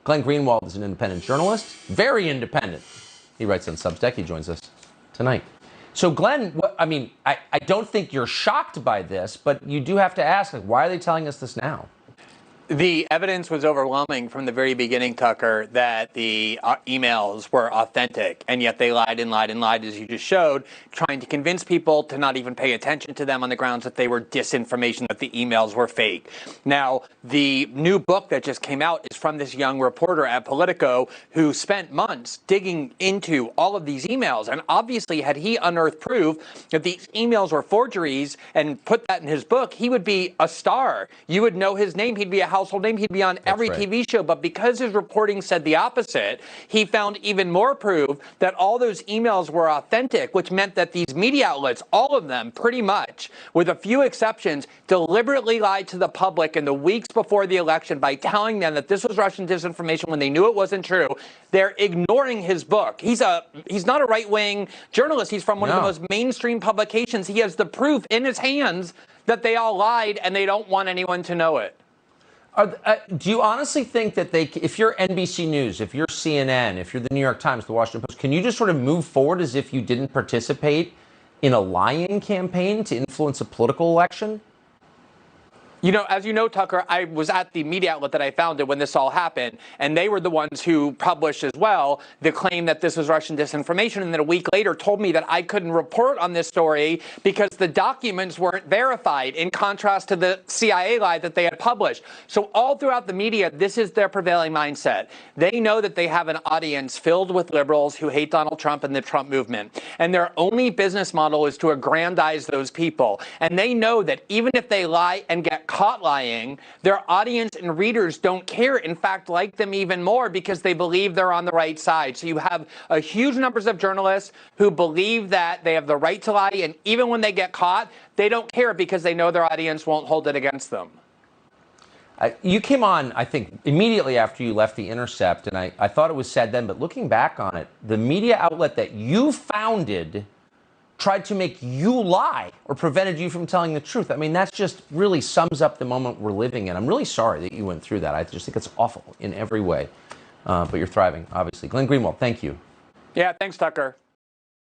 Glenn Greenwald is an independent journalist, very independent. He writes on Substack. He joins us tonight. So, Glenn, I don't think you're shocked by this, but you do have to ask, like, why are they telling us this now? The evidence was overwhelming from the very beginning, Tucker, that the emails were authentic, and yet they lied and lied and lied, as you just showed, trying to convince people to not even pay attention to them on the grounds that they were disinformation, that the emails were fake. Now, the new book that just came out is from this young reporter at Politico who spent months digging into all of these emails, and obviously had he unearthed proof that these emails were forgeries and put that in his book, he would be a star. You would know his name. He'd be a household name. He'd be on every TV show. But because his reporting said the opposite, he found even more proof that all those emails were authentic, which meant that these media outlets, all of them pretty much, with a few exceptions, deliberately lied to the public in the weeks before the election by telling them that this was Russian disinformation when they knew it wasn't true. They're ignoring his book. He's not a right-wing journalist. He's from one of the most mainstream publications. He has the proof in his hands that they all lied, and they don't want anyone to know it. Do you honestly think that if you're NBC News, if you're CNN, if you're the New York Times, the Washington Post, can you just sort of move forward as if you didn't participate in a lying campaign to influence a political election? You know, as you know, Tucker, I was at the media outlet that I founded when this all happened, and they were the ones who published as well the claim that this was Russian disinformation, and then a week later told me that I couldn't report on this story because the documents weren't verified, in contrast to the CIA lie that they had published. So all throughout the media, this is their prevailing mindset. They know that they have an audience filled with liberals who hate Donald Trump and the Trump movement, and their only business model is to aggrandize those people. And they know that even if they lie and get caught lying, their audience and readers don't care, in fact, like them even more because they believe they're on the right side. So you have a huge numbers of journalists who believe that they have the right to lie, and even when they get caught, they don't care because they know their audience won't hold it against them. You came on, I think, immediately after you left The Intercept, and I thought it was sad then, but looking back on it, the media outlet that you founded tried to make you lie or prevented you from telling the truth. I mean, that just really sums up the moment we're living in. I'm really sorry that you went through that. I just think it's awful in every way. But you're thriving, obviously. Glenn Greenwald, thank you. Yeah, thanks, Tucker.